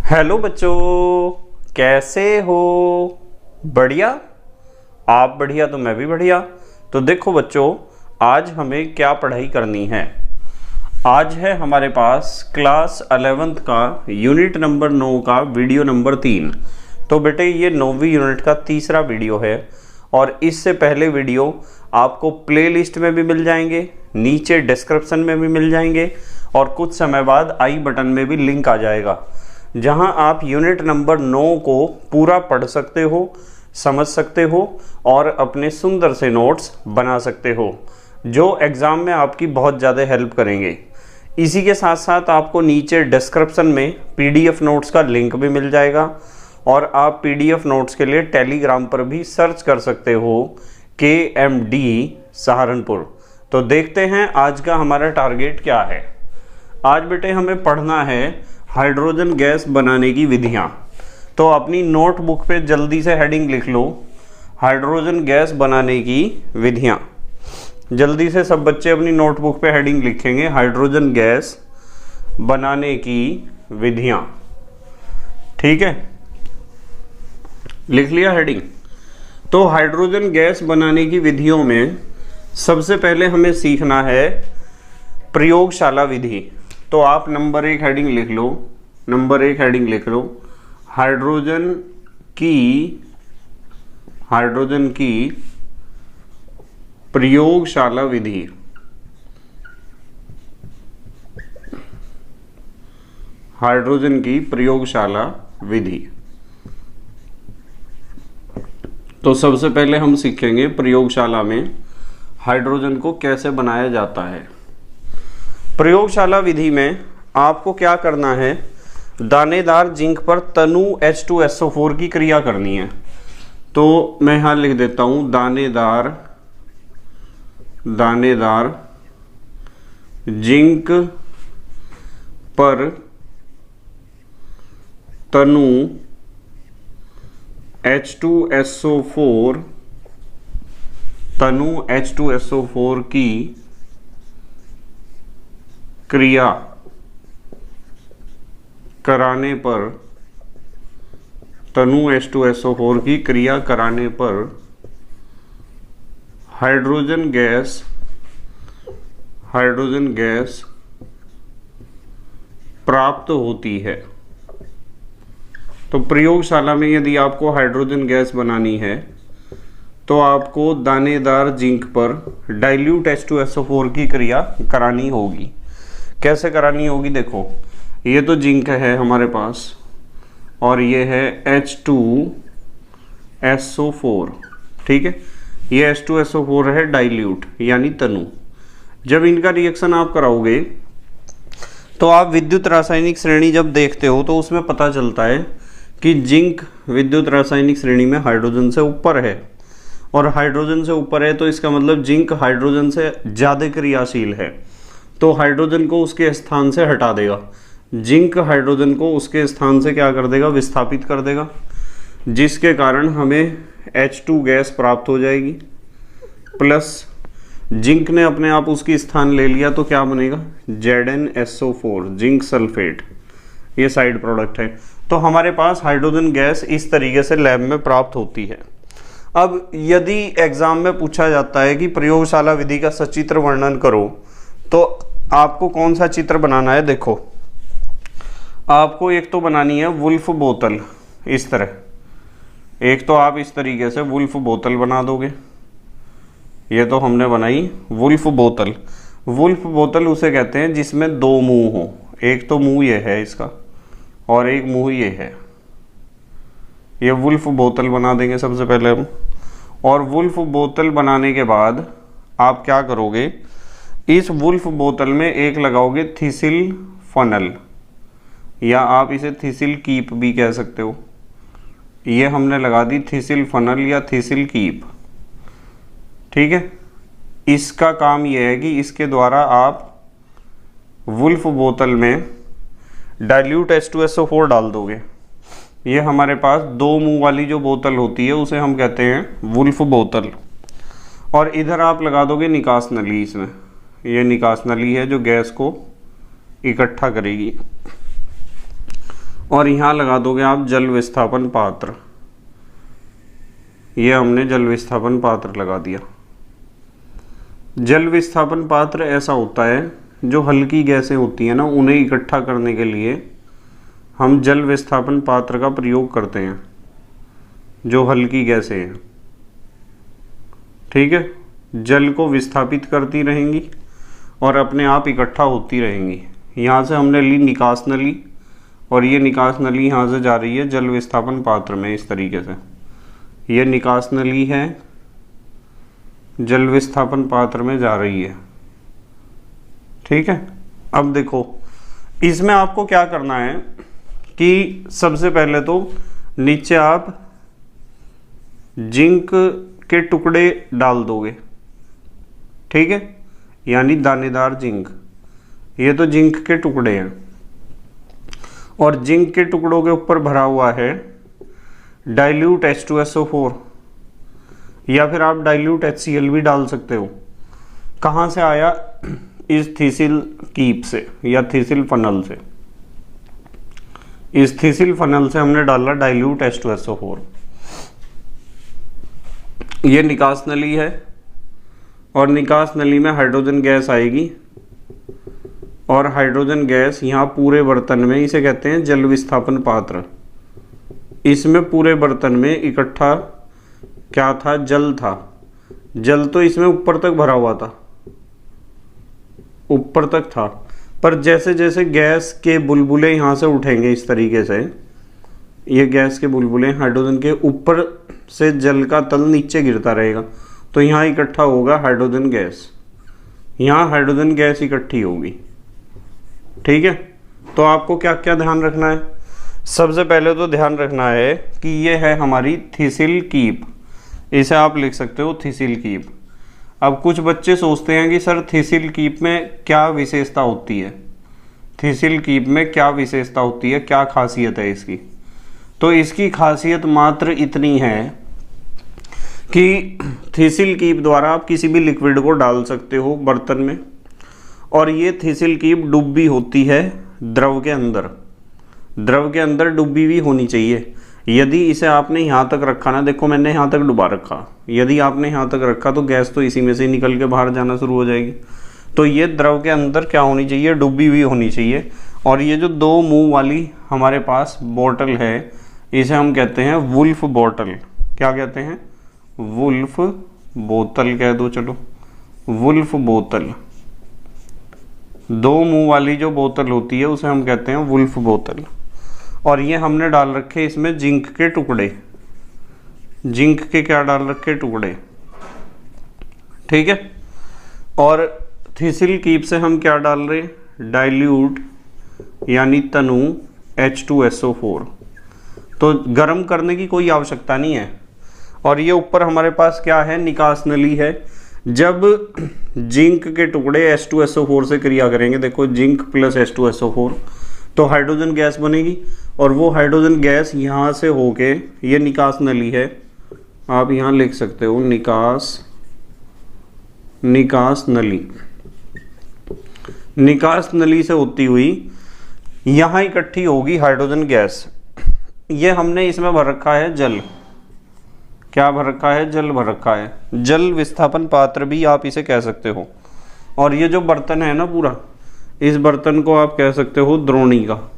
Hello बच्चों, कैसे हो? बढ़िया। आप बढ़िया तो मैं भी बढ़िया। तो देखो बच्चों, आज हमें क्या पढ़ाई करनी है। आज है हमारे पास क्लास 11th का यूनिट नंबर 9 का वीडियो नंबर 3। तो बेटे ये 9वीं यूनिट का तीसरा वीडियो है और इससे पहले वीडियो आपको प्लेलिस्ट में भी मिल जाएंगे, नीचे डिस्क्रिप्शन में भी मिल जाएंगे और कुछ समय बाद आई बटन में भी लिंक आ जाएगा, जहां आप यूनिट नंबर 9 को पूरा पढ़ सकते हो, समझ सकते हो और अपने सुंदर से नोट्स बना सकते हो, जो एग्ज़ाम में आपकी बहुत ज़्यादा हेल्प करेंगे। इसी के साथ साथ आपको नीचे डिस्क्रिप्शन में पीडीएफ नोट्स का लिंक भी मिल जाएगा और आप पीडीएफ नोट्स के लिए टेलीग्राम पर भी सर्च कर सकते हो KMD सहारनपुर। तो देखते हैं आज का हमारा टारगेट क्या है। आज बेटे हमें पढ़ना है हाइड्रोजन गैस बनाने की विधियां। तो अपनी नोटबुक पे जल्दी से हेडिंग लिख लो, हाइड्रोजन गैस बनाने की विधियां। जल्दी से सब बच्चे अपनी नोटबुक पे हेडिंग लिखेंगे, हाइड्रोजन गैस बनाने की विधियां। ठीक है, लिख लिया हेडिंग। तो हाइड्रोजन गैस बनाने की विधियों में सबसे पहले हमें सीखना है प्रयोगशाला विधि। तो आप नंबर 1 हेडिंग लिख लो, नंबर 1 हेडिंग लिख लो, हाइड्रोजन की प्रयोगशाला विधि। हाइड्रोजन की प्रयोगशाला विधि। तो सबसे पहले हम सीखेंगे प्रयोगशाला में हाइड्रोजन को कैसे बनाया जाता है। प्रयोगशाला विधि में आपको क्या करना है, दानेदार जिंक पर तनु H2SO4 की क्रिया करनी है। तो मैं यहां लिख देता हूं, दानेदार जिंक पर तनु H2SO4 की क्रिया कराने पर, तनु H2SO4 की क्रिया कराने पर हाइड्रोजन गैस प्राप्त होती है। तो प्रयोगशाला में यदि आपको हाइड्रोजन गैस बनानी है तो आपको दानेदार जिंक पर डाइल्यूट H2SO4 की क्रिया करानी होगी। कैसे करानी होगी, देखो ये तो जिंक है हमारे पास और ये है H2SO4। ठीक है, ये H2SO4 है डाइल्यूट यानी तनु। जब इनका रिएक्शन आप कराओगे तो आप विद्युत रासायनिक श्रेणी जब देखते हो तो उसमें पता चलता है कि जिंक विद्युत रासायनिक श्रेणी में हाइड्रोजन से ऊपर है, और हाइड्रोजन से ऊपर है तो इसका मतलब जिंक हाइड्रोजन से ज़्यादा क्रियाशील है, तो हाइड्रोजन को उसके स्थान से हटा देगा। जिंक हाइड्रोजन को उसके स्थान से क्या कर देगा, विस्थापित कर देगा, जिसके कारण हमें H2 गैस प्राप्त हो जाएगी। प्लस जिंक ने अपने आप उसकी स्थान ले लिया तो क्या बनेगा, ZnSO4 जिंक सल्फेट, ये साइड प्रोडक्ट है। तो हमारे पास हाइड्रोजन गैस इस तरीके से लैब में प्राप्त होती है। अब यदि एग्जाम में पूछा जाता है कि प्रयोगशाला विधि का सचित्र वर्णन करो, तो आपको कौन सा चित्र बनाना है। देखो आपको एक तो बनानी है वुल्फ बोतल, इस तरह। एक तो आप इस तरीके से वुल्फ बोतल बना दोगे, ये तो हमने बनाई वुल्फ बोतल। वुल्फ बोतल उसे कहते हैं जिसमें 2 मुंह हो, एक तो मुंह ये है इसका और एक मुंह ये है। ये वुल्फ बोतल बना देंगे सबसे पहले हम। और वुल्फ बोतल बनाने के बाद आप क्या करोगे, इस वुल्फ बोतल में एक लगाओगे थिसिल फनल, या आप इसे थिसिल कीप भी कह सकते हो। ये हमने लगा दी थिसिल फनल या थिसिल कीप। ठीक है, इसका काम यह है कि इसके द्वारा आप वुल्फ बोतल में डाइल्यूट H2SO4 डाल दोगे। ये हमारे पास 2 मुंह वाली जो बोतल होती है उसे हम कहते हैं वुल्फ बोतल। और इधर आप लगा दोगे निकास नली, इसमें ये निकास नली है जो गैस को इकट्ठा करेगी। और यहाँ लगा दोगे आप जल विस्थापन पात्र। ये हमने जल विस्थापन पात्र लगा दिया। जल विस्थापन पात्र ऐसा होता है, जो हल्की गैसें होती हैं ना, उन्हें इकट्ठा करने के लिए हम जल विस्थापन पात्र का प्रयोग करते हैं। जो हल्की गैसें हैं, ठीक है, जल को विस्थापित करती रहेंगी और अपने आप इकट्ठा होती रहेंगी। यहाँ से हमने ली निकास नली, और ये निकास नली यहाँ से जा रही है जल विस्थापन पात्र में। इस तरीके से ये निकास नली है, जल विस्थापन पात्र में जा रही है, ठीक है। अब देखो, इसमें आपको क्या करना है कि सबसे पहले तो नीचे आप जिंक के टुकड़े डाल दोगे, ठीक है, यानी दानेदार जिंक। ये तो जिंक के टुकड़े हैं, और जिंक के टुकड़ों के ऊपर भरा हुआ है डाइल्यूट H2SO4, या फिर आप डाइल्यूट HCl भी डाल सकते हो। कहाँ से आया? इस थीसिल कीप से या थीसिल फनल से। इस थीसिल फनल से हमने डाला डाइल्यूट H2SO4। ये निकास नली है, और निकास नली में हाइड्रोजन गैस आएगी, और हाइड्रोजन गैस यहाँ पूरे बर्तन में, इसे कहते हैं जल विस्थापन पात्र। इसमें पूरे बर्तन में इकट्ठा क्या था? जल था। जल तो इसमें ऊपर तक भरा हुआ था, ऊपर तक था, पर जैसे जैसे गैस के बुलबुले यहाँ से उठेंगे इस तरीके से, ये गैस के बुलबुले हाइड्रोजन के ऊपर से जल का तल नीचे गिरता रहेगा, तो यहाँ इकट्ठा होगा हाइड्रोजन गैस। यहाँ हाइड्रोजन गैस इकट्ठी होगी, ठीक है। तो आपको क्या क्या ध्यान रखना है? सबसे पहले तो ध्यान रखना है कि ये है हमारी थीसिल कीप। इसे आप लिख सकते हो थीसिल कीप। अब कुछ बच्चे सोचते हैं कि सर थीसिल कीप में क्या विशेषता होती है, थीसिल कीप में क्या विशेषता होती है, क्या खासियत है इसकी? तो इसकी खासियत मात्र इतनी है कि थीसिल कीप द्वारा आप किसी भी लिक्विड को डाल सकते हो बर्तन में, और ये थीसिल कीप डूबी होती है द्रव के अंदर। द्रव के अंदर डूबी हुई होनी चाहिए। यदि इसे आपने यहाँ तक रखा ना, देखो मैंने यहाँ तक डुबा रखा, यदि आपने यहाँ तक रखा तो गैस तो इसी में से निकल के बाहर जाना शुरू हो जाएगी। तो ये द्रव के अंदर क्या होनी चाहिए? डूबी हुई होनी चाहिए। और ये जो दो मुंह वाली हमारे पास बोतल है, इसे हम कहते हैं वुल्फ बोतल। क्या कहते हैं? वुल्फ बोतल कह दो, चलो वुल्फ बोतल। दो मुंह वाली जो बोतल होती है उसे हम कहते हैं वुल्फ बोतल। और ये हमने डाल रखे इसमें जिंक के टुकड़े। जिंक के क्या डाल रखे? टुकड़े, ठीक है। और थीसिल कीप से हम क्या डाल रहे? डाइल्यूट यानी तनु H2SO4। तो गर्म करने की कोई आवश्यकता नहीं है। और ये ऊपर हमारे पास क्या है? निकास नली है। जब जिंक के टुकड़े H2SO4 से क्रिया करेंगे, देखो जिंक प्लस H2SO4, तो हाइड्रोजन गैस बनेगी, और वो हाइड्रोजन गैस यहाँ से होके, ये निकास नली है, आप यहाँ लिख सकते हो निकास नली। निकास नली से होती हुई यहाँ इकट्ठी होगी हाइड्रोजन गैस। ये हमने इसमें भर रखा है जल। क्या भर रखा है? जल भर रखा है। जल विस्थापन पात्र भी आप इसे कह सकते हो। और ये जो बर्तन है ना पूरा, इस बर्तन को आप कह सकते हो द्रोणिका,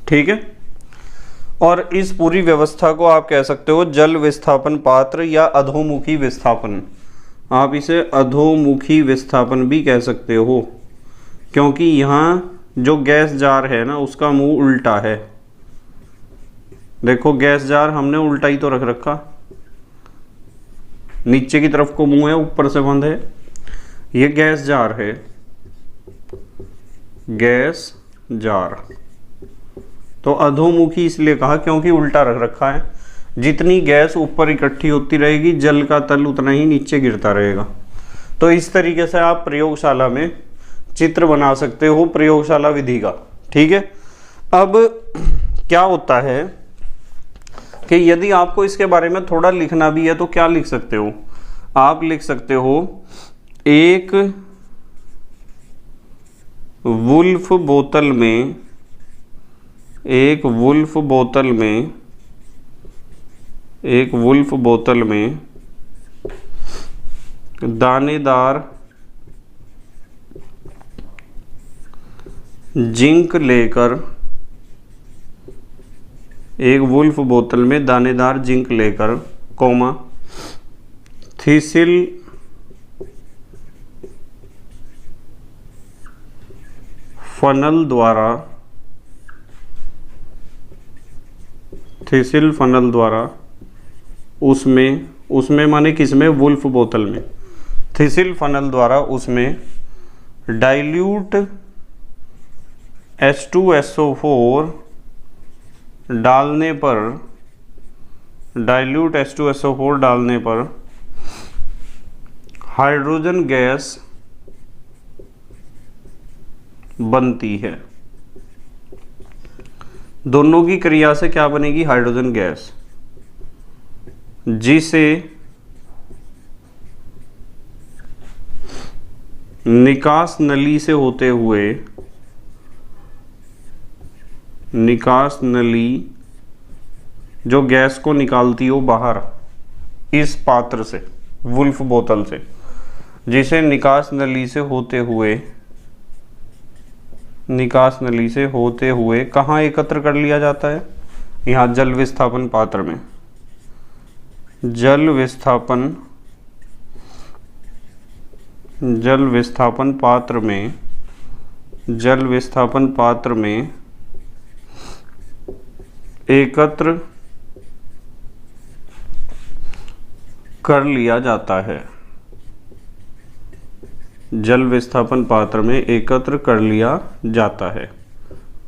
ठीक है। और इस पूरी व्यवस्था को आप कह सकते हो जल विस्थापन पात्र या अधोमुखी विस्थापन। आप इसे अधोमुखी विस्थापन भी कह सकते हो, क्योंकि यहाँ जो गैस जार है ना उसका मुंह उल्टा है। देखो गैस जार हमने उल्टा ही तो रख रखा, नीचे की तरफ को मुंह है, ऊपर से बंद है। ये गैस जार है, गैस जार। तो अधोमुखी इसलिए कहा क्योंकि उल्टा रख रखा है। जितनी गैस ऊपर इकट्ठी होती रहेगी, जल का तल उतना ही नीचे गिरता रहेगा। तो इस तरीके से आप प्रयोगशाला में चित्र बना सकते हो, प्रयोगशाला विधि का, ठीक है। अब क्या होता है कि यदि आपको इसके बारे में थोड़ा लिखना भी है तो क्या लिख सकते हो? आप लिख सकते हो एक वुल्फ बोतल में, एक वुल्फ बोतल में, एक वुल्फ बोतल में दानेदार जिंक लेकर, एक वुल्फ बोतल में दानेदार जिंक लेकर, कॉमा, थीसिल फनल द्वारा, थीसिल फनल द्वारा उसमें माने किसमें, वुल्फ बोतल में, थीसिल फनल द्वारा उसमें डाइल्यूट H2SO4 डालने पर, डाइल्यूट H2SO4 डालने पर हाइड्रोजन गैस बनती है। दोनों की क्रिया से क्या बनेगी, हाइड्रोजन गैस, जिसे निकास नली से होते हुए, निकास नली जो गैस को निकालती हो बाहर इस पात्र से, वुल्फ बोतल से, जिसे निकास नली से होते हुए, निकास नली से होते हुए कहाँ एकत्र कर लिया जाता है, यहाँ जल विस्थापन पात्र में, जल विस्थापन पात्र में, जल विस्थापन पात्र में एकत्र कर लिया जाता है, जल विस्थापन पात्र में एकत्र कर लिया जाता है।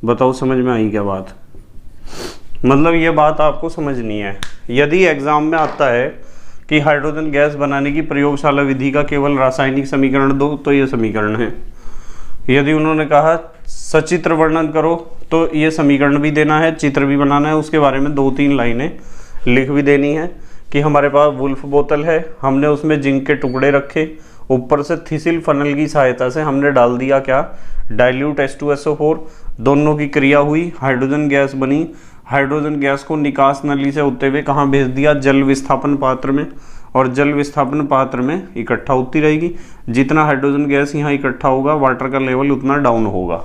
बताओ समझ में आई क्या बात? मतलब ये बात आपको समझनी है। यदि एग्जाम में आता है कि हाइड्रोजन गैस बनाने की प्रयोगशाला विधि का केवल रासायनिक समीकरण दो, तो ये समीकरण है। यदि उन्होंने कहा सचित्र वर्णन करो, तो ये समीकरण भी देना है, चित्र भी बनाना है, उसके बारे में 2-3 लाइनें लिख भी देनी है कि हमारे पास वुल्फ बोतल है, हमने उसमें जिंक के टुकड़े रखे, ऊपर से थीसिल फनल की सहायता से हमने डाल दिया क्या, डाइल्यूट H2SO4, दोनों की क्रिया हुई, हाइड्रोजन गैस बनी, हाइड्रोजन गैस को निकास नली से होते हुए कहाँ भेज दिया, जल विस्थापन पात्र में, और जल विस्थापन पात्र में इकट्ठा होती रहेगी। जितना हाइड्रोजन गैस यहाँ इकट्ठा होगा वाटर का लेवल उतना डाउन होगा।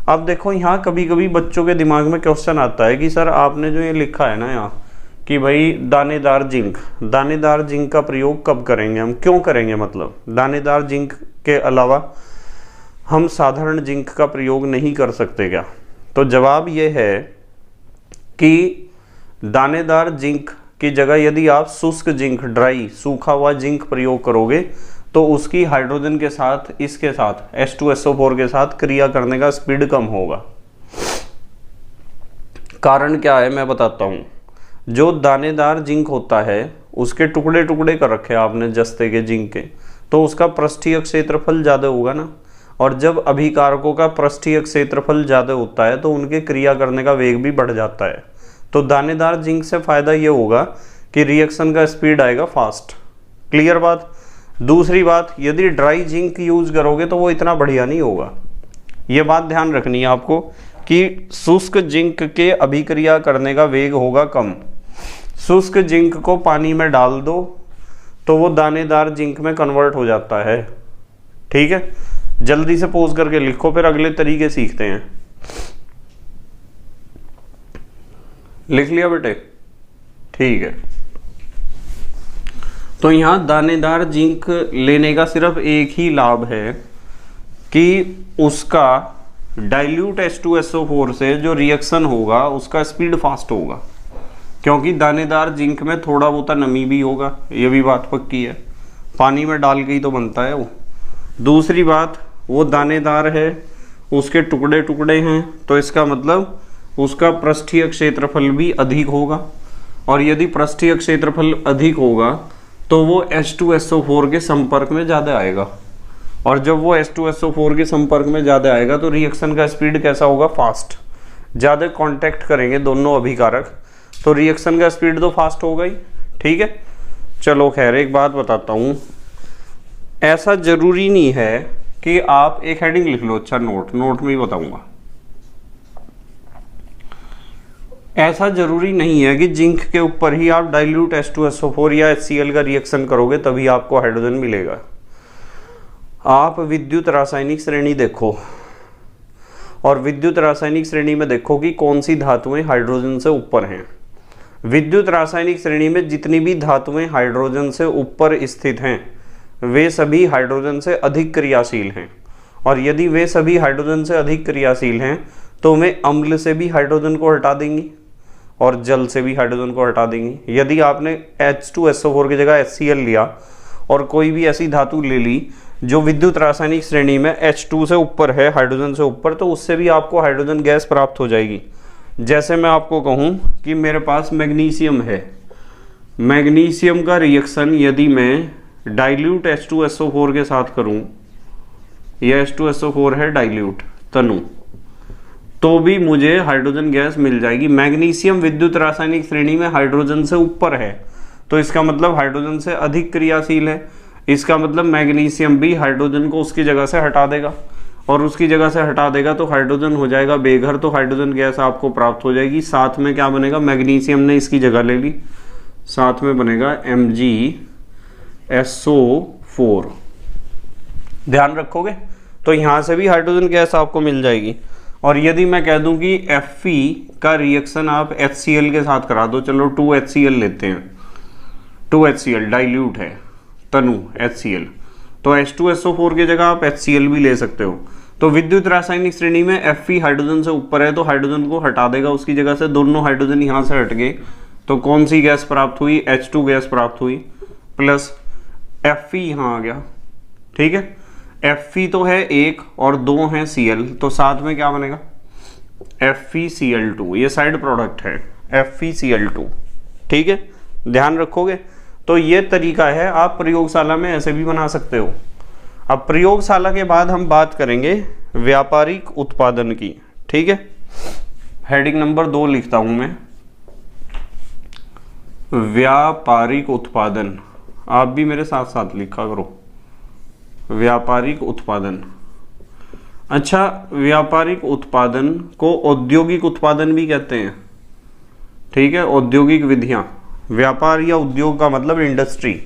अब देखो यहाँ कभी कभी बच्चों के दिमाग में क्वेश्चन आता है कि सर आपने जो ये लिखा है ना यहाँ कि भाई दानेदार जिंक, दानेदार जिंक का प्रयोग कब करेंगे हम, क्यों करेंगे, मतलब दानेदार जिंक के अलावा हम साधारण जिंक का प्रयोग नहीं कर सकते क्या? तो जवाब ये है कि दानेदार जिंक की जगह यदि आप शुष्क जिंक, ड्राई सूखा हुआ जिंक प्रयोग करोगे तो उसकी हाइड्रोजन के साथ, इसके साथ H2SO4 के साथ क्रिया करने का स्पीड कम होगा। कारण क्या है मैं बताता हूँ। जो दानेदार जिंक होता है उसके टुकड़े टुकड़े कर रखे आपने जस्ते के जिंक के, तो उसका पृष्ठीय क्षेत्रफल ज़्यादा होगा ना, और जब अभिकारकों का पृष्ठीय क्षेत्रफल ज़्यादा होता है तो उनके क्रिया करने का वेग भी बढ़ जाता है। तो दानेदार जिंक से फ़ायदा ये होगा कि रिएक्शन का स्पीड आएगा फास्ट। क्लियर बात? दूसरी बात, यदि ड्राई जिंक यूज करोगे तो वो इतना बढ़िया नहीं होगा। ये बात ध्यान रखनी है आपको कि शुष्क जिंक के अभिक्रिया करने का वेग होगा कम। शुष्क जिंक को पानी में डाल दो तो वो दानेदार जिंक में कन्वर्ट हो जाता है। ठीक है, जल्दी से पोज करके लिखो, फिर अगले तरीके सीखते हैं। लिख लिया बेटे? ठीक है। तो यहाँ दानेदार जिंक लेने का सिर्फ एक ही लाभ है कि उसका डाइल्यूट H2SO4 से जो रिएक्शन होगा उसका स्पीड फास्ट होगा, क्योंकि दानेदार जिंक में थोड़ा बहुत नमी भी होगा, ये भी बात पक्की है, पानी में डाल के ही तो बनता है वो। दूसरी बात, वो दानेदार है, उसके टुकड़े टुकड़े हैं, तो इसका मतलब उसका पृष्ठीय क्षेत्रफल भी अधिक होगा, और यदि पृष्ठीय क्षेत्रफल अधिक होगा तो वो H2SO4 के संपर्क में ज़्यादा आएगा, और जब वो H2SO4 के संपर्क में ज़्यादा आएगा तो रिएक्शन का स्पीड कैसा होगा, फास्ट। ज़्यादा कांटेक्ट करेंगे दोनों अभिकारक तो रिएक्शन का स्पीड तो फास्ट होगा ही। ठीक है, चलो खैर एक बात बताता हूँ, ऐसा ज़रूरी नहीं है कि आप एक हेडिंग लिख लो, अच्छा नोट में ही बताऊंगा। ऐसा जरूरी नहीं है कि जिंक के ऊपर ही आप डाइल्यूट H2SO4 या HCl का रिएक्शन करोगे तभी आपको हाइड्रोजन मिलेगा। आप विद्युत रासायनिक श्रेणी देखो और विद्युत रासायनिक श्रेणी में देखो कि कौन सी धातुएं हाइड्रोजन से ऊपर हैं। विद्युत रासायनिक श्रेणी में जितनी भी धातुएं हाइड्रोजन से ऊपर स्थित हैं वे सभी हाइड्रोजन से अधिक क्रियाशील हैं, और यदि वे सभी हाइड्रोजन से अधिक क्रियाशील हैं तो वे अम्ल से भी हाइड्रोजन को हटा देंगी और जल से भी हाइड्रोजन को हटा देंगी। यदि आपने H2SO4 की जगह HCl लिया और कोई भी ऐसी धातु ले ली जो विद्युत रासायनिक श्रेणी में H2 से ऊपर है, हाइड्रोजन से ऊपर, तो उससे भी आपको हाइड्रोजन गैस प्राप्त हो जाएगी। जैसे मैं आपको कहूँ कि मेरे पास मैग्नीशियम है, मैग्नीशियम का रिएक्शन यदि मैं डाइल्यूट H2SO4 के साथ करूँ, यह H2SO4 है डाइल्यूट तनु, तो भी मुझे हाइड्रोजन गैस मिल जाएगी। मैग्नीशियम विद्युत रासायनिक श्रेणी में हाइड्रोजन से ऊपर है तो इसका मतलब हाइड्रोजन से अधिक क्रियाशील है। इसका मतलब मैग्नीशियम भी हाइड्रोजन को उसकी जगह से हटा देगा, और उसकी जगह से हटा देगा तो हाइड्रोजन हो जाएगा बेघर, तो हाइड्रोजन गैस आपको प्राप्त हो जाएगी। साथ में क्या बनेगा, मैग्नीशियम ने इसकी जगह ले ली, साथ में बनेगा MgSO4। ध्यान रखोगे तो यहां से भी हाइड्रोजन गैस आपको मिल जाएगी। और यदि मैं कह दूं कि Fe का रिएक्शन आप HCl के साथ करा दो, चलो 2HCl लेते हैं, 2HCl डाइल्यूट है तनु HCl, तो H2SO4 की जगह आप HCl भी ले सकते हो। तो विद्युत रासायनिक श्रेणी में Fe हाइड्रोजन से ऊपर है तो हाइड्रोजन को हटा देगा उसकी जगह से, दोनों हाइड्रोजन यहां से हट गए तो कौन सी गैस प्राप्त हुई, H2 गैस प्राप्त हुई, प्लस Fe यहां आ गया। ठीक है, Fe तो है 1 और 2 है Cl, तो साथ में क्या बनेगा FeCl2, ये साइड प्रोडक्ट है FeCl2। ठीक है, ध्यान रखोगे। तो ये तरीका है, आप प्रयोगशाला में ऐसे भी बना सकते हो। अब प्रयोगशाला के बाद हम बात करेंगे व्यापारिक उत्पादन की। ठीक है, हेडिंग नंबर 2 लिखता हूं मैं, व्यापारिक उत्पादन। आप भी मेरे साथ साथ लिखा करो, व्यापारिक उत्पादन। अच्छा, व्यापारिक उत्पादन को औद्योगिक उत्पादन भी कहते हैं। ठीक है, औद्योगिक विधियां, व्यापार या उद्योग का मतलब इंडस्ट्री।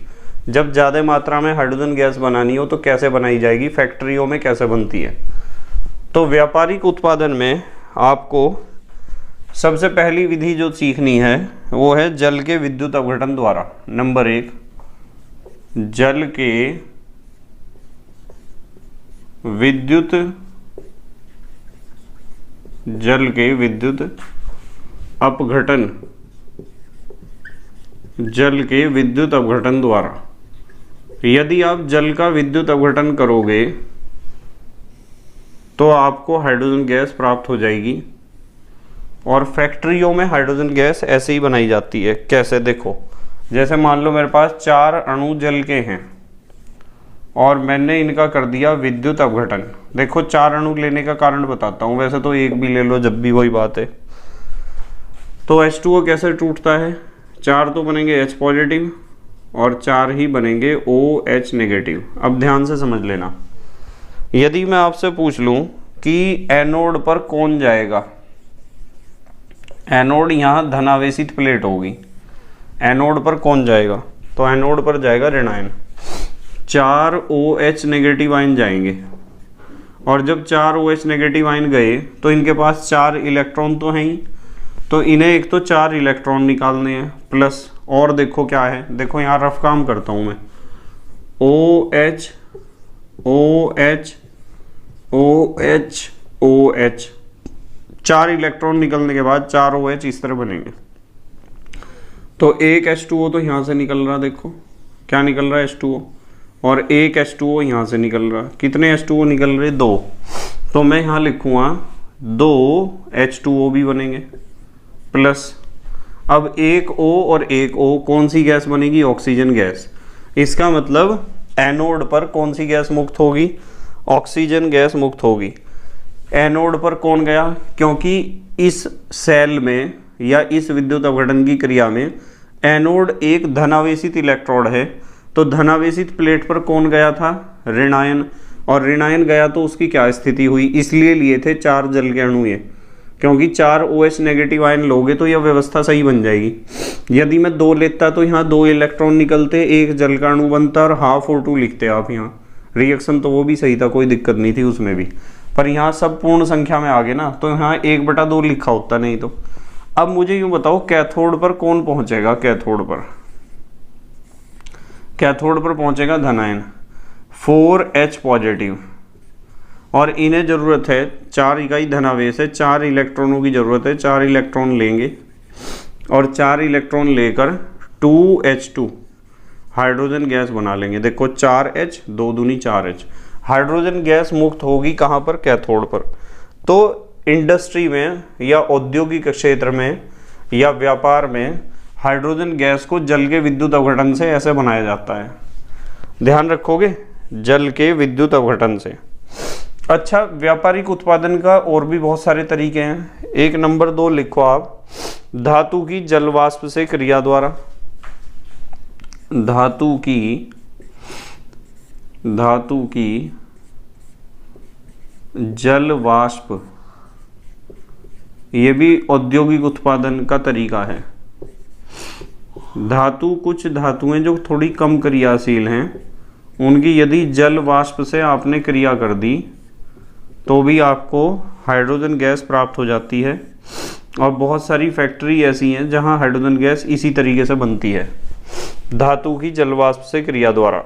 जब ज़्यादा मात्रा में हाइड्रोजन गैस बनानी हो तो कैसे बनाई जाएगी, फैक्ट्रियों में कैसे बनती है। तो व्यापारिक उत्पादन में आपको सबसे पहली विधि जो सीखनी है वो है जल के विद्युत अपघटन द्वारा। नंबर 1, जल के विद्युत अपघटन, जल के विद्युत अपघटन द्वारा। यदि आप जल का विद्युत अपघटन करोगे तो आपको हाइड्रोजन गैस प्राप्त हो जाएगी। और फैक्ट्रियों में हाइड्रोजन गैस ऐसे ही बनाई जाती है। कैसे, देखो, जैसे मान लो मेरे पास 4 अणु जल के हैं और मैंने इनका कर दिया विद्युत अपघटन। देखो, 4 अणु लेने का कारण बताता हूं, वैसे तो एक भी ले लो जब भी वही बात है। तो H2O कैसे टूटता है, 4 तो बनेंगे H पॉजिटिव और 4 ही बनेंगे OH नेगेटिव। अब ध्यान से समझ लेना, यदि मैं आपसे पूछ लूं कि एनोड पर कौन जाएगा, एनोड यहाँ धनावेशित प्लेट होगी, एनोड पर कौन जाएगा, तो एनोड पर जाएगा ऋणायन। 4 OH नेगेटिव आयन जाएंगे, और जब 4 OH नेगेटिव आयन गए तो इनके पास 4 इलेक्ट्रॉन तो हैं ही, तो इन्हें एक तो 4 इलेक्ट्रॉन निकालने हैं, प्लस और देखो क्या है, देखो यहाँ रफ काम करता हूँ मैं, OH OH OH OH, 4 electron निकलने के बाद 4 OH इस तरह बनेंगे। तो एक H2O तो यहाँ से निकल रहा, देखो क्या निकल रहा है H2O, और एक H2O यहाँ से निकल रहा। कितने H2O निकल रहे, 2। तो मैं यहाँ लिखूँगा 2 H2O भी बनेंगे, प्लस अब एक O और एक O, कौन सी गैस बनेगी, ऑक्सीजन गैस। इसका मतलब एनोड पर कौन सी गैस मुक्त होगी, ऑक्सीजन गैस मुक्त होगी। एनोड पर कौन गया, क्योंकि इस सेल में या इस विद्युत अपघटन की क्रिया में एनोड एक धनावेशित इलेक्ट्रोड है, तो धनावेशित प्लेट पर कौन गया था, ऋणायन। और ऋणायन गया तो उसकी क्या स्थिति हुई, इसलिए लिए थे 4 जल के अणु ये, क्योंकि 4 OH नेगेटिव आयन लोगे तो यह व्यवस्था सही बन जाएगी। यदि मैं 2 लेता तो यहाँ 2 इलेक्ट्रॉन निकलते, 1 जल का अणु बनता और हाफ O2 लिखते आप यहाँ। रिएक्शन तो वो भी सही था, कोई दिक्कत नहीं थी उसमें भी, पर यहाँ सब पूर्ण संख्या में आ गए ना, तो यहाँ 1/2 लिखा होता नहीं तो। अब मुझे यूँ बताओ कैथोड पर कौन पहुँचेगा, कैथोड पर पहुँचेगा धनायन 4H पॉजिटिव, और इन्हें ज़रूरत है 4 इकाई धनावेश है, 4 इलेक्ट्रॉनों की ज़रूरत है। 4 इलेक्ट्रॉन लेंगे और 4 इलेक्ट्रॉन लेकर 2H2 हाइड्रोजन गैस बना लेंगे। देखो 4H 2 दूनी 4H, हाइड्रोजन गैस मुक्त होगी कहाँ पर, कैथोड पर। तो इंडस्ट्री में या औद्योगिक क्षेत्र में या व्यापार में हाइड्रोजन गैस को जल के विद्युत अवघटन से ऐसे बनाया जाता है, ध्यान रखोगे, जल के विद्युत अवघटन से। अच्छा, व्यापारिक उत्पादन का और भी बहुत सारे तरीके हैं। 1 नंबर 2 लिखो आप, धातु की जल वाष्प से क्रिया द्वारा, धातु की जल वाष्प, ये भी औद्योगिक उत्पादन का तरीका है। कुछ धातुएं जो थोड़ी कम क्रियाशील हैं, उनकी यदि जल वाष्प से आपने क्रिया कर दी तो भी आपको हाइड्रोजन गैस प्राप्त हो जाती है। और बहुत सारी फैक्ट्री ऐसी हैं जहां हाइड्रोजन गैस इसी तरीके से बनती है, धातु की जल वाष्प से क्रिया द्वारा।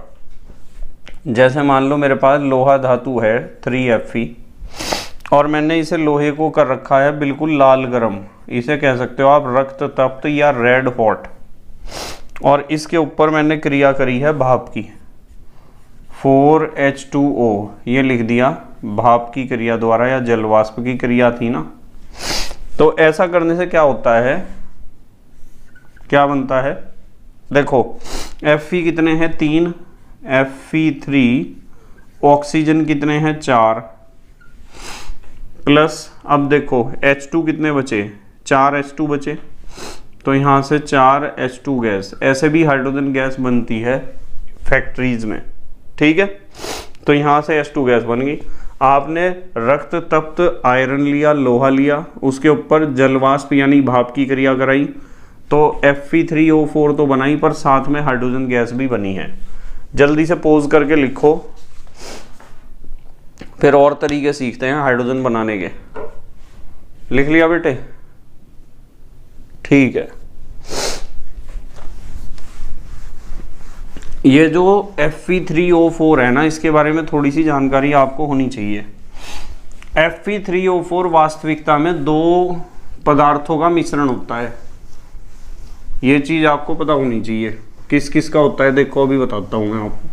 जैसे मान लो मेरे पास लोहा धातु है 3Fe, और मैंने इसे लोहे को कर रखा है बिल्कुल लाल गरम, इसे कह सकते हो आप रक्त तप्त या रेड हॉट, और इसके ऊपर मैंने क्रिया करी है भाप की, 4H2O ये लिख दिया, भाप की क्रिया द्वारा या जल वाष्प की क्रिया थी ना। तो ऐसा करने से क्या होता है, क्या बनता है, देखो Fe कितने हैं 3, Fe3, ऑक्सीजन कितने हैं 4, प्लस अब देखो H2 कितने बचे, 4H2 बचे, तो यहाँ से 4H2 गैस, ऐसे भी हाइड्रोजन गैस बनती है फैक्ट्रीज में, ठीक है। तो यहाँ से H2 गैस बन गई। आपने रक्त तप्त आयरन लिया, लोहा लिया, उसके ऊपर जलवाष्प यानी भाप की क्रिया कराई, तो Fe3O4 तो बनाई, पर साथ में हाइड्रोजन गैस भी बनी है। जल्दी से पोज करके लिखो, फिर और तरीके सीखते हैं हाइड्रोजन बनाने के। लिख लिया बेटे, ठीक है। ये जो Fe3O4 है ना, इसके बारे में थोड़ी सी जानकारी आपको होनी चाहिए। Fe3O4 वास्तविकता में 2 पदार्थों का मिश्रण होता है, ये चीज आपको पता होनी चाहिए। किस किस का होता है देखो, अभी बताता हूं मैं आपको।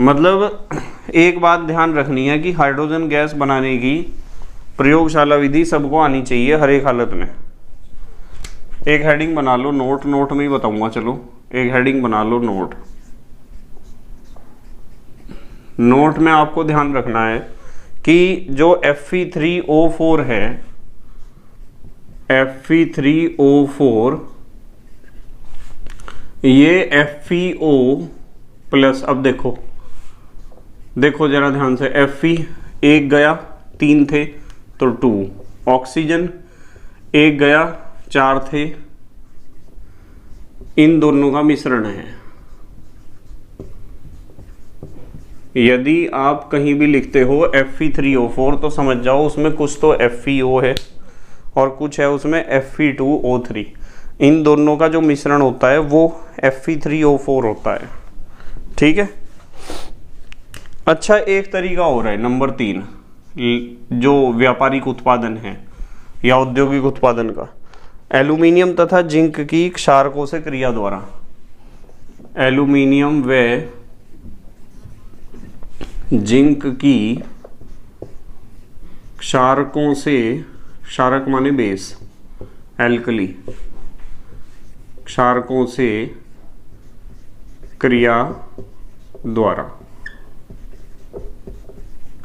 मतलब एक बात ध्यान रखनी है कि हाइड्रोजन गैस बनाने की प्रयोगशाला विधि सबको आनी चाहिए हर एक हालत में। एक हेडिंग बना लो, नोट में ही बताऊंगा, चलो एक हेडिंग बना लो, नोट में आपको ध्यान रखना है कि जो Fe3O4 है, Fe3O4 ये FeO प्लस, अब देखो जरा ध्यान से, Fe 1 गया 3 थे तो 2, ऑक्सीजन 1 गया 4 थे, इन दोनों का मिश्रण है। यदि आप कहीं भी लिखते हो Fe3O4 तो समझ जाओ उसमें कुछ तो FeO है और कुछ है उसमें Fe2O3, इन दोनों का जो मिश्रण होता है वो Fe3O4 होता है, ठीक है। अच्छा, एक तरीका हो रहा है नंबर 3, जो व्यापारिक उत्पादन है या औद्योगिक उत्पादन का, एल्यूमिनियम तथा जिंक की क्षारकों से क्रिया द्वारा, एल्यूमिनियम व जिंक की क्षारकों से, क्षारक माने बेस, एल्कली, क्षारकों से क्रिया द्वारा,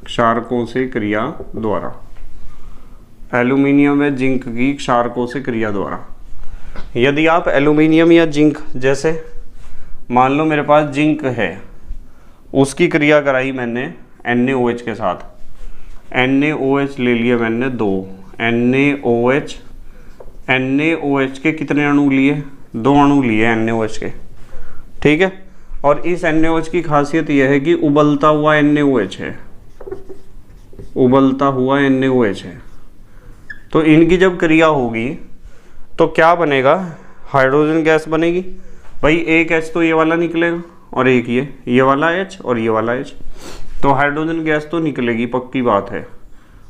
क्षारकों से क्रिया द्वारा, एल्यूमिनियम व जिंक की क्षारकों से क्रिया द्वारा। यदि आप एल्यूमिनियम या जिंक, जैसे मान लो मेरे पास जिंक है उसकी क्रिया कराई मैंने NaOH के साथ। NaOH ले लिए मैंने 2, NaOH के कितने अणु लिए? 2 अणु लिए NaOH के, ठीक है। और इस NaOH की खासियत यह है कि उबलता हुआ NaOH है, उबलता हुआ NaOH है। तो इनकी जब क्रिया होगी तो क्या बनेगा? हाइड्रोजन गैस बनेगी। भाई एक H तो ये वाला निकलेगा और एक ये वाला H और ये वाला H, तो हाइड्रोजन गैस तो निकलेगी, पक्की बात है।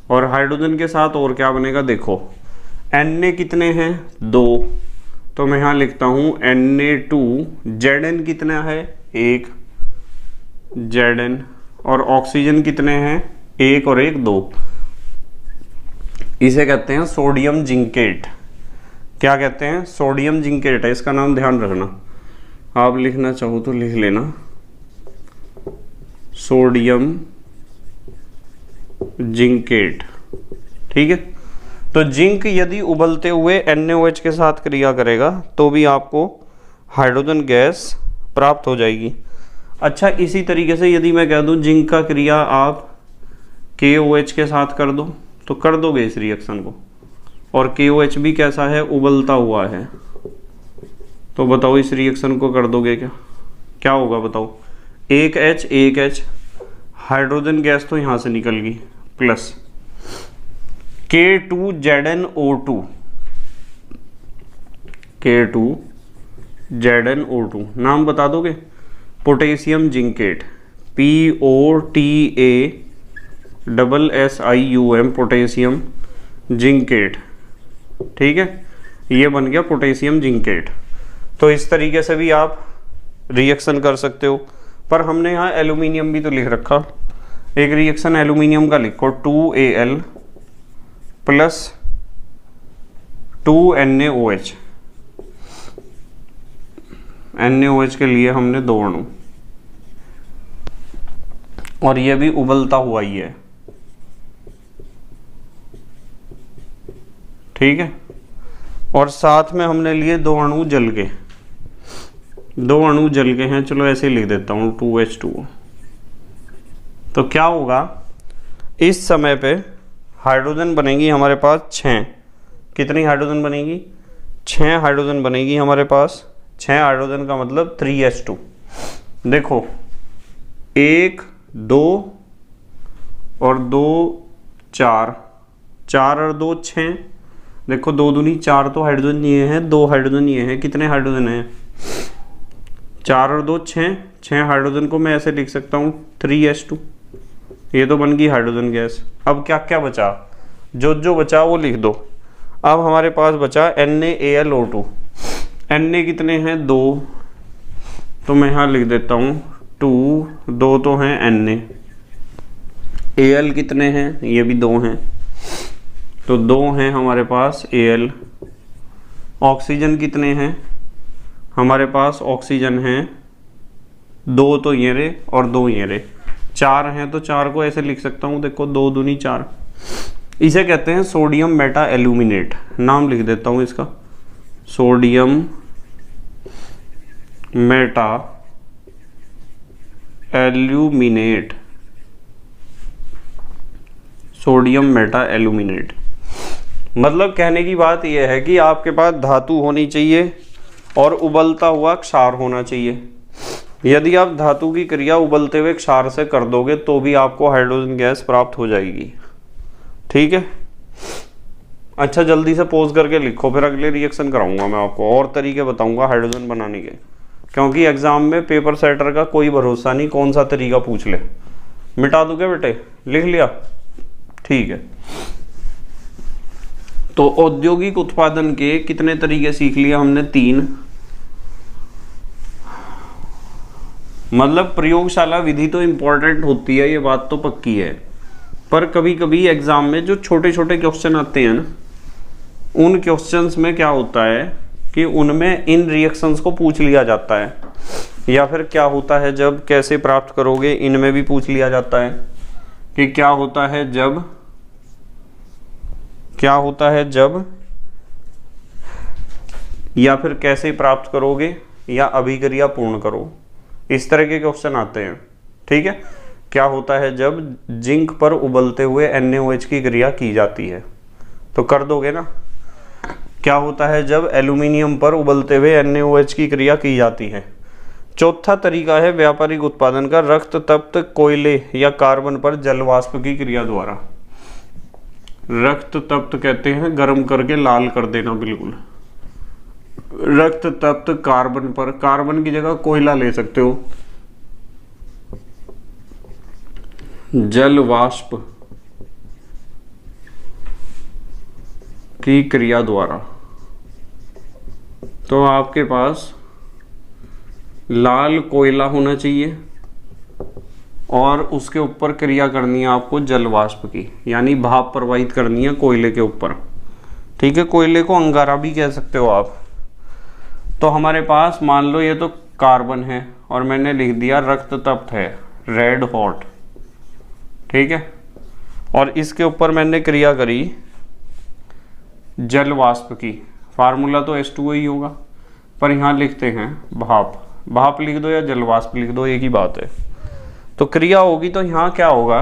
और हाइड्रोजन के साथ और क्या बनेगा? देखो Na कितने हैं? 2, तो मैं यहाँ लिखता हूँ Na2। Zn कितना है? 1 Zn। और ऑक्सीजन कितने हैं? 1 और 1 2। इसे कहते हैं सोडियम जिंकेट। क्या कहते हैं? सोडियम जिंकेट है, इसका नाम ध्यान रखना। आप लिखना चाहो तो लिख लेना, सोडियम जिंकेट, ठीक है। तो जिंक यदि उबलते हुए NaOH के साथ क्रिया करेगा तो भी आपको हाइड्रोजन गैस प्राप्त हो जाएगी। अच्छा, इसी तरीके से यदि मैं कह दूं जिंक का क्रिया आप KOH के साथ कर दो तो कर दोगे इस रिएक्शन को, और KOH भी कैसा है? उबलता हुआ है। तो बताओ इस रिएक्शन को कर दोगे क्या? क्या होगा बताओ? 1H, हाइड्रोजन गैस तो यहाँ से निकल गई, प्लस K2ZnO2, K2ZnO2 नाम बता दोगे? Potassium zincate, POTASSIUM, potassium zincate, ठीक है। ये बन गया पोटेशियम जिंकेट। तो इस तरीके से भी आप रिएक्शन कर सकते हो। पर हमने यहाँ एल्यूमिनियम भी तो लिख रखा, एक रिएक्शन एल्यूमिनियम का लिखो, 2Al प्लस 2NaOH। NaOH के लिए हमने 2 अणु, और ये भी उबलता हुआ ही है, ठीक है। और साथ में हमने लिए 2 अणु जल के, 2 अणु जल के हैं, चलो ऐसे ही लिख देता हूँ 2H2O। तो क्या होगा? इस समय पे हाइड्रोजन बनेगी हमारे पास 6। कितनी हाइड्रोजन बनेगी? 6 हाइड्रोजन बनेगी हमारे पास। 6 हाइड्रोजन का मतलब 3H2। देखो 1 2 और 2 4, 4 और 2 6। देखो 2 दूनी 4 तो हाइड्रोजन ये हैं, 2 हाइड्रोजन ये हैं। कितने हाइड्रोजन हैं? 4 और 2 6। 6 हाइड्रोजन को मैं ऐसे लिख सकता हूँ 3H2। ये तो बन गई हाइड्रोजन गैस। अब क्या क्या बचा? जो बचा वो लिख दो। अब हमारे पास बचा NaAlO2। Na कितने हैं? 2, तो मैं यहाँ लिख देता हूँ 2, 2 तो हैं Na। Al कितने हैं? ये भी 2 हैं, तो 2 हैं हमारे पास Al। ऑक्सीजन कितने हैं हमारे पास? ऑक्सीजन हैं 2 तो ये रे और 2 ये रे, 4 हैं, तो 4 को ऐसे लिख सकता हूँ, देखो 2 दूनी 4। इसे कहते हैं सोडियम मेटा एल्यूमिनेट। नाम लिख देता हूँ इसका, sodium Meta aluminate, sodium Meta aluminate. मतलब कहने की बात यह है कि आपके पास धातु होनी चाहिए और उबलता हुआ क्षार होना चाहिए। यदि आप धातु की क्रिया उबलते हुए क्षार से कर दोगे तो भी आपको हाइड्रोजन गैस प्राप्त हो जाएगी, ठीक है। अच्छा, जल्दी से पोज करके लिखो, फिर अगले रिएक्शन कराऊंगा मैं आपको, और तरीके बताऊंगा हाइड्रोजन बनाने के, क्योंकि एग्जाम में पेपर सेटर का कोई भरोसा नहीं, कौन सा तरीका पूछ ले। मिटा दोगे बेटे? लिख लिया? ठीक है। तो औद्योगिक उत्पादन के कितने तरीके सीख लिए हमने? 3। मतलब प्रयोगशाला विधि तो इंपॉर्टेंट होती है, ये बात तो पक्की है, पर कभी कभी एग्जाम में जो छोटे छोटे क्वेश्चन आते हैं ना, उन क्वेश्चंस में क्या होता है कि उनमें इन रिएक्शंस को पूछ लिया जाता है, या फिर क्या होता है जब कैसे प्राप्त करोगे, इनमें भी पूछ लिया जाता है कि क्या होता है जब, या फिर कैसे प्राप्त करोगे, या अभिक्रिया पूर्ण करो। इस तरह के क्वेश्चन आते हैं। ठीक है, क्या होता है जब जिंक पर उबलते हुए NaOH की क्रिया की जाती है, तो कर दोगे ना। क्या होता है जब एल्यूमिनियम पर उबलते हुए NaOH की क्रिया की जाती है। चौथा तरीका है व्यापारिक उत्पादन का रक्त तप्त कोयले या कार्बन पर जल वाष्प की क्रिया द्वारा। रक्त तप्त कहते हैं गर्म करके लाल कर देना, बिल्कुल। रक्त तप्त कार्बन पर, कार्बन की जगह कोयला ले सकते हो। जल वाष्प की क्रिया द्वारा, तो आपके पास लाल कोयला होना चाहिए और उसके ऊपर क्रिया करनी है आपको जल वाष्प की, यानी भाप प्रवाहित करनी है कोयले के ऊपर, ठीक है। कोयले को अंगारा भी कह सकते हो आप। तो हमारे पास मान लो ये तो कार्बन है और मैंने लिख दिया रक्त तप्त है, रेड हॉट, ठीक है। और इसके ऊपर मैंने क्रिया करी जल वाष्प की, फार्मूला तो H2O ही होगा, पर यहाँ लिखते हैं भाप। भाप लिख दो या जल वाष्प लिख दो, एक ही बात है। तो क्रिया होगी तो यहाँ क्या होगा,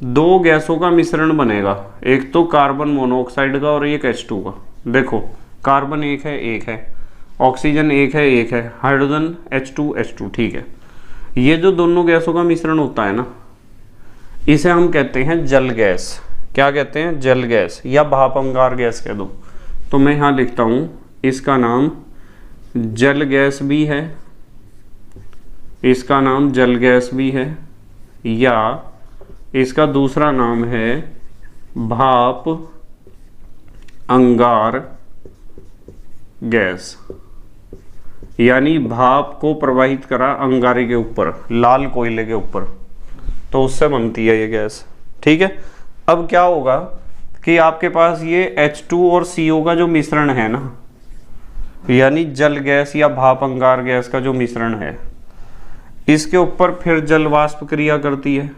दो गैसों का मिश्रण बनेगा, एक तो कार्बन मोनोऑक्साइड का और एक H2 का। देखो कार्बन एक है, ऑक्सीजन एक है, हाइड्रोजन H2, ठीक है। ये जो दोनों गैसों का मिश्रण होता है ना, इसे हम कहते हैं जल गैस। क्या कहते हैं, जल गैस या भाप अंगार गैस कह दो। तो मैं यहाँ लिखता हूँ इसका नाम जल गैस भी है, इसका नाम जल गैस भी है, या इसका दूसरा नाम है भाप अंगार गैस, यानी भाप को प्रवाहित करा अंगारे के ऊपर, लाल कोयले के ऊपर, तो उससे बनती है ये गैस, ठीक है। अब क्या होगा कि आपके पास ये H2 और CO का जो मिश्रण है ना, यानी जल गैस या भाप अंगार गैस का जो मिश्रण है, इसके ऊपर फिर जल वाष्प क्रिया करती है।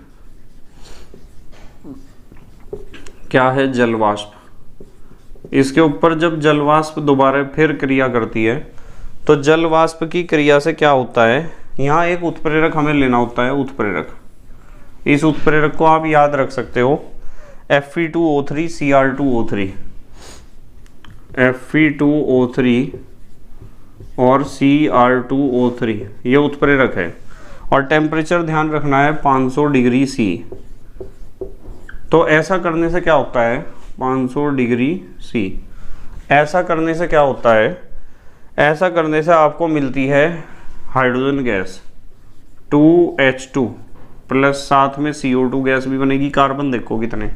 क्या है, जल वाष्प। इसके ऊपर जब जल वाष्प दोबारा फिर क्रिया करती है, तो जल वाष्प की क्रिया से क्या होता है, यहाँ एक उत्प्रेरक हमें लेना होता है, उत्प्रेरक। इस उत्प्रेरक को आप याद रख सकते हो, Fe2O3 Cr2O3, Fe2O3 और Cr2O3 ये उत्प्रेरक है। और टेम्परेचर ध्यान रखना है 500 डिग्री C। तो ऐसा करने से क्या होता है, 500 डिग्री C, ऐसा करने से क्या होता है, ऐसा करने से आपको मिलती है हाइड्रोजन गैस 2H2 प्लस साथ में CO2 गैस भी बनेगी। कार्बन देखो कितने,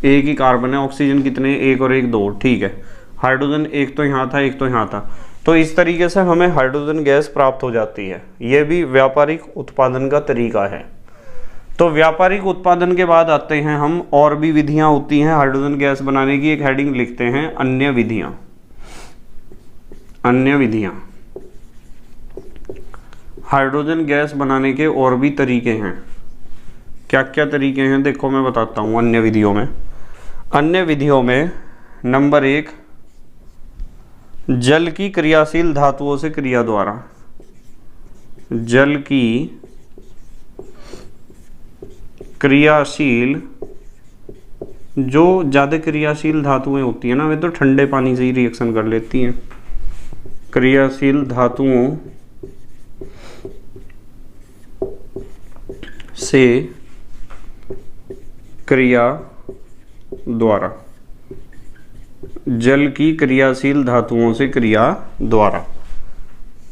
एक ही कार्बन है, ऑक्सीजन कितने, एक और एक दो, ठीक है। हाइड्रोजन एक तो यहाँ था, एक तो यहाँ था। तो इस तरीके से हमें हाइड्रोजन गैस प्राप्त हो जाती है। यह भी व्यापारिक उत्पादन का तरीका है। तो व्यापारिक उत्पादन के बाद आते हैं हम, और भी विधियां होती हैं हाइड्रोजन गैस बनाने की, एक हेडिंग लिखते हैं अन्य विधियां। अन्य विधियां, हाइड्रोजन गैस बनाने के और भी तरीके हैं। क्या क्या तरीके हैं देखो मैं बताता हूं। अन्य विधियों में नंबर 1, जल की क्रियाशील धातुओं से क्रिया द्वारा। जल की क्रियाशील, जो ज़्यादा क्रियाशील धातुएं होती हैं ना, वे तो ठंडे पानी से ही रिएक्शन कर लेती हैं। क्रियाशील धातुओं से क्रिया द्वारा, जल की क्रियाशील धातुओं से क्रिया द्वारा,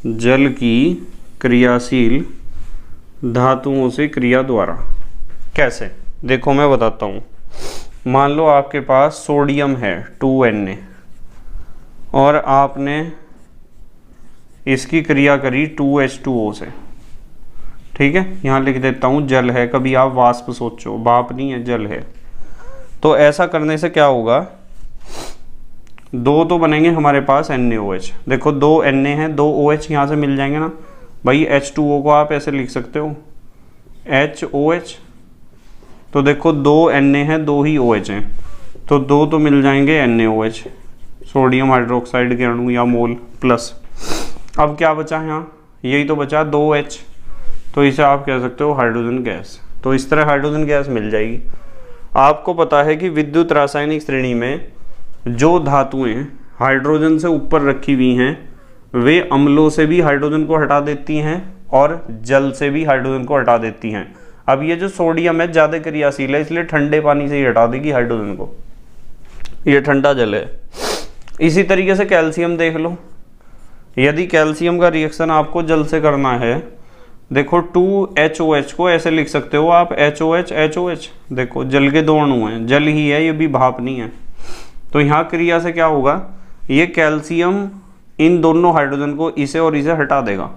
जल की क्रियाशील धातुओं से क्रिया द्वारा। कैसे, देखो मैं बताता हूँ। मान लो आपके पास सोडियम है 2Na और आपने इसकी क्रिया करी 2H2O से, ठीक है। यहाँ लिख देता हूँ जल है, कभी आप वाष्प सोचो, भाप नहीं है, जल है। तो ऐसा करने से क्या होगा, दो तो बनेंगे हमारे पास NaOH। देखो 2 Na है, 2 OH यहाँ से मिल जाएंगे ना भाई। H2O को आप ऐसे लिख सकते हो HOH। तो देखो 2 Na है, 2 ही OH हैं, तो 2 तो मिल जाएंगे NaOH, सोडियम हाइड्रोक्साइड के अणु या मोल प्लस। अब क्या बचा यहाँ, यही तो बचा 2H। तो इसे आप कह सकते हो हाइड्रोजन गैस। तो इस तरह हाइड्रोजन गैस मिल जाएगी। आपको पता है कि विद्युत रासायनिक श्रेणी में जो धातुएं हाइड्रोजन से ऊपर रखी हुई हैं वे अम्लों से भी हाइड्रोजन को हटा देती हैं और जल से भी हाइड्रोजन को हटा देती हैं। अब ये जो सोडियम है ज़्यादा क्रियाशील है, इसलिए ठंडे पानी से ही हटा देगी हाइड्रोजन को, ये ठंडा जल है। इसी तरीके से कैल्शियम देख लो, यदि कैल्शियम का रिएक्शन आपको जल से करना है, देखो 2HOH को ऐसे लिख सकते हो आप, HOH HOH, देखो जल के दो अणु हैं, जल ही है, ये भी भाप नहीं है। तो यहाँ क्रिया से क्या होगा, ये कैल्शियम इन दोनों हाइड्रोजन को इसे और इसे हटा देगा,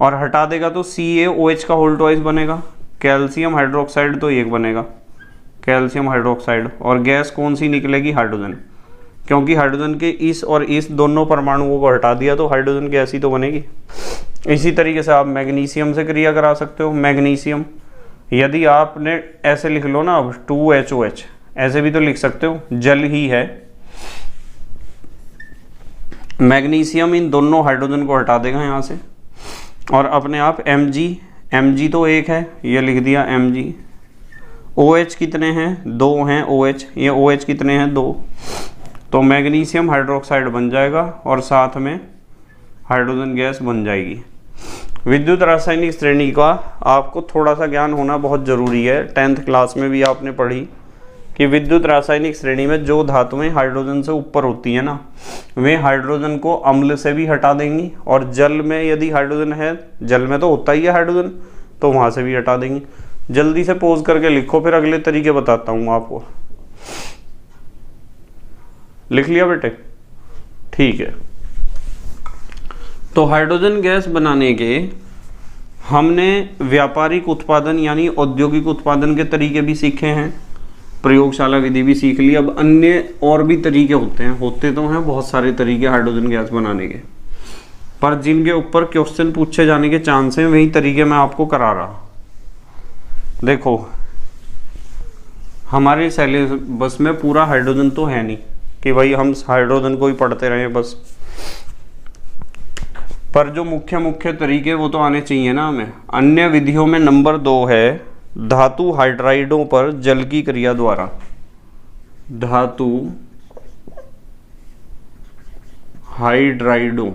और हटा देगा तो CaOH का होल ट्वाइस बनेगा, कैल्शियम हाइड्रोक्साइड तो एक बनेगा, कैल्शियम हाइड्रोक्साइड, और गैस कौन सी निकलेगी, हाइड्रोजन, क्योंकि हाइड्रोजन के इस और इस दोनों परमाणुओं को हटा दिया तो हाइड्रोजन गैस ही तो बनेगी। इसी तरीके से आप मैग्नीशियम से क्रिया करा सकते हो। मैग्नीशियम यदि आपने ऐसे लिख लो ना, अब 2HOH ऐसे भी तो लिख सकते हो, जल ही है। मैग्नीशियम इन दोनों हाइड्रोजन को हटा देगा यहाँ से, और अपने आप Mg तो एक है, ये लिख दिया Mg। OH कितने हैं, 2 हैं OH, ये OH कितने हैं, 2, तो मैग्नीशियम हाइड्रोक्साइड बन जाएगा और साथ में हाइड्रोजन गैस बन जाएगी। विद्युत रासायनिक श्रेणी का आपको थोड़ा सा ज्ञान होना बहुत ज़रूरी है। 10th क्लास में भी आपने पढ़ी कि विद्युत रासायनिक श्रेणी में जो धातुएं हाइड्रोजन से ऊपर होती हैं ना, वे हाइड्रोजन को अम्ल से भी हटा देंगी, और जल में यदि हाइड्रोजन है, जल में तो होता ही है हाइड्रोजन, तो वहाँ से भी हटा देंगी। जल्दी से पोज करके लिखो, फिर अगले तरीके बताता हूँ आपको। लिख लिया बेटे, ठीक है। तो हाइड्रोजन गैस बनाने के हमने व्यापारिक उत्पादन यानी औद्योगिक उत्पादन के तरीके भी सीखे हैं, प्रयोगशाला विधि भी सीख ली। अब अन्य और भी तरीके होते तो हैं बहुत सारे तरीके हाइड्रोजन गैस बनाने के, पर जिनके ऊपर क्वेश्चन पूछे जाने के चांस हैं वही तरीके मैं आपको करा रहा। देखो हमारे सिलेबस में पूरा हाइड्रोजन तो है नहीं कि भाई हम हाइड्रोजन को ही पढ़ते रहे बस, पर जो मुख्य मुख्य तरीके वो तो आने चाहिए ना हमें। अन्य विधियों में नंबर 2 है धातु हाइड्राइडों पर जल की क्रिया द्वारा। धातु हाइड्राइडों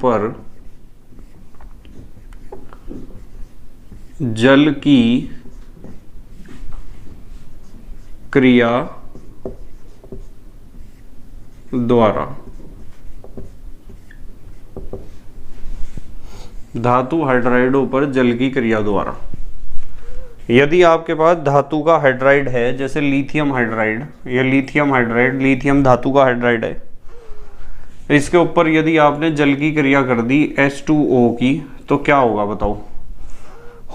पर जल की क्रिया द्वारा। धातु हाइड्राइडों पर जल की क्रिया द्वारा। यदि आपके पास धातु का हाइड्राइड है, जैसे लिथियम हाइड्राइड, या लिथियम धातु का हाइड्राइड है, इसके ऊपर यदि आपने जल की क्रिया कर दी H2O की, तो क्या होगा बताओ।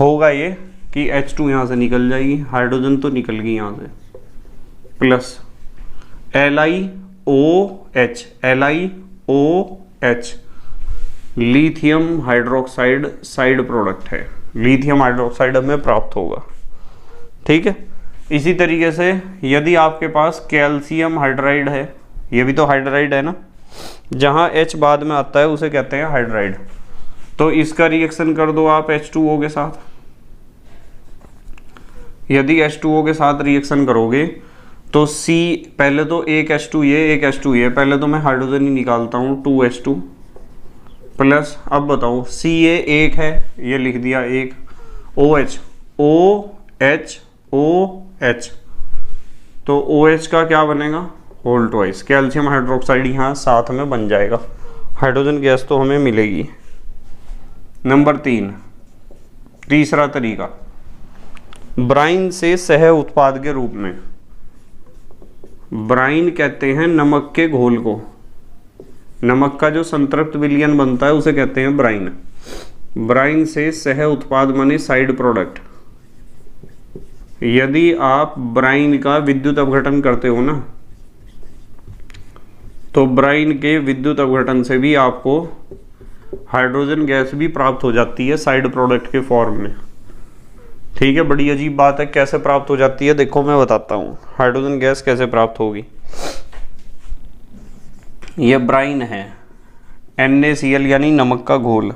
होगा ये कि H2 यहाँ से निकल जाएगी, हाइड्रोजन तो निकल गई यहाँ से, plus LiOH lithium hydroxide side product है, लिथियम हाइड्रोक्साइड हमें प्राप्त होगा। ठीक है। इसी तरीके से यदि आपके पास कैल्शियम हाइड्राइड है, ये भी तो हाइड्राइड है ना, जहाँ H बाद में आता है उसे कहते हैं हाइड्राइड। तो इसका रिएक्शन कर दो आप H2O के साथ। यदि H2O के साथ रिएक्शन करोगे तो C, पहले तो एक H2 एक H2 पहले तो मैं हाइड्रोजन ही निकालता हूँ 2H2 प्लस, अब बताओ Ca एक है, ये लिख दिया एक, OH OH तो OH का क्या बनेगा, होल ट्वाइस, कैल्शियम हाइड्रोक्साइड यहाँ साथ में बन जाएगा, हाइड्रोजन गैस तो हमें मिलेगी। नंबर 3, तीसरा तरीका, ब्राइन से सह उत्पाद के रूप में। ब्राइन कहते हैं नमक के घोल को, नमक का जो संतृप्त विलयन बनता है उसे कहते हैं ब्राइन। ब्राइन से सह उत्पाद माने साइड प्रोडक्ट। यदि आप ब्राइन का विद्युत अपघटन करते हो ना, तो ब्राइन के विद्युत अपघटन से भी आपको हाइड्रोजन गैस भी प्राप्त हो जाती है साइड प्रोडक्ट के फॉर्म में। ठीक है, बड़ी अजीब बात है, कैसे प्राप्त हो जाती है देखो मैं बताता हूँ, हाइड्रोजन गैस कैसे प्राप्त होगी। ये ब्राइन है, NaCl यानी नमक का घोल।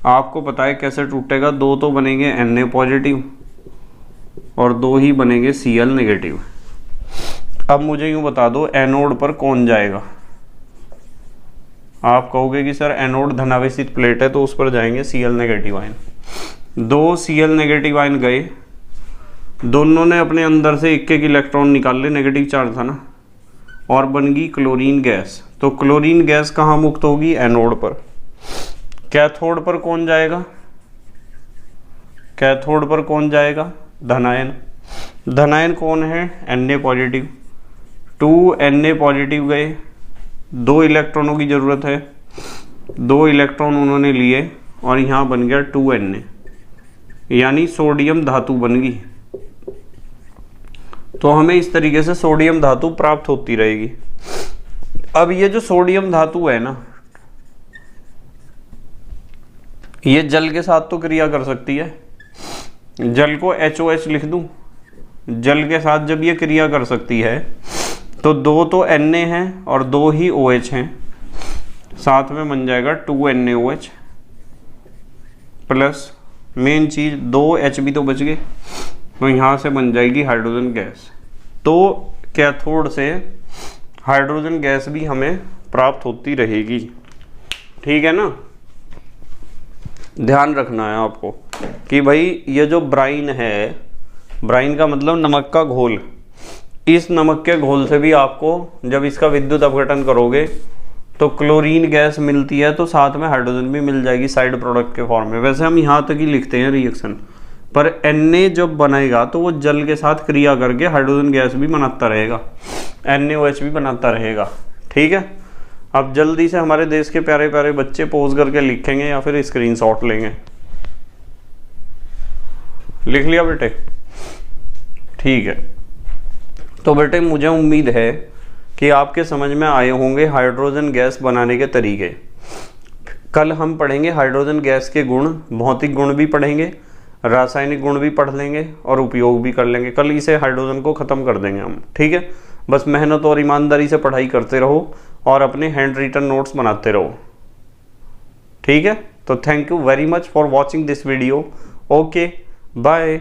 आपको पता है कैसे टूटेगा, दो तो बनेंगे Na पॉजिटिव और दो ही बनेंगे Cl नेगेटिव। अब मुझे यूं बता दो एनोड पर कौन जाएगा। आप कहोगे कि सर एनोड धनावेशित प्लेट है तो उस पर जाएंगे Cl नेगेटिव आयन। दो Cl नेगेटिव आयन गए, दोनों ने अपने अंदर से एक एक इलेक्ट्रॉन निकाल ले, नेगेटिव चार्ज था ना, और बन गई क्लोरीन गैस। तो क्लोरीन गैस कहाँ मुक्त होगी, एनोड पर। कैथोड पर कौन जाएगा, कैथोड पर कौन जाएगा, धनायन। धनायन कौन है, Na पॉजिटिव। 2 Na पॉजिटिव गए, 2 इलेक्ट्रॉनों की जरूरत है, 2 इलेक्ट्रॉन उन्होंने लिए और यहाँ बन गया 2 Na, यानी सोडियम धातु बन गई। तो हमें इस तरीके से सोडियम धातु प्राप्त होती रहेगी। अब ये जो सोडियम धातु है ना, ये जल के साथ तो क्रिया कर सकती है। जल को HOH लिख दूं, जल के साथ जब ये क्रिया कर सकती है तो दो तो Na हैं और दो ही OH हैं, साथ में बन जाएगा 2 NaOH प्लस मेन चीज 2 H भी तो बच गए, तो यहाँ से बन जाएगी हाइड्रोजन गैस। तो कैथोड से हाइड्रोजन गैस भी हमें प्राप्त होती रहेगी, ठीक है ना। ध्यान रखना है आपको कि भाई ये जो ब्राइन है, ब्राइन का मतलब नमक का घोल, इस नमक के घोल से भी आपको जब इसका विद्युत अपघटन करोगे तो क्लोरीन गैस मिलती है, तो साथ में हाइड्रोजन भी मिल जाएगी साइड प्रोडक्ट के फॉर्म में। वैसे हम यहाँ तक ही लिखते हैं रिएक्शन, पर Na जब बनेगा तो वो जल के साथ क्रिया करके हाइड्रोजन गैस भी बनाता रहेगा, NaOH भी बनाता रहेगा, ठीक है। अब जल्दी से हमारे देश के प्यारे प्यारे बच्चे पोज करके लिखेंगे या फिर स्क्रीनशॉट लेंगे। लिख लिया बेटे, ठीक है। तो बेटे मुझे उम्मीद है कि आपके समझ में आए होंगे हाइड्रोजन गैस बनाने के तरीके। कल हम पढ़ेंगे हाइड्रोजन गैस के गुण, भौतिक गुण भी पढ़ेंगे, रासायनिक गुण भी पढ़ लेंगे और उपयोग भी कर लेंगे। कल इसे हाइड्रोजन को ख़त्म कर देंगे हम, ठीक है। बस मेहनत और ईमानदारी से पढ़ाई करते रहो और अपने हैंड रिटन नोट्स बनाते रहो, ठीक है। तो thank you very much for watching this video. Okay, bye.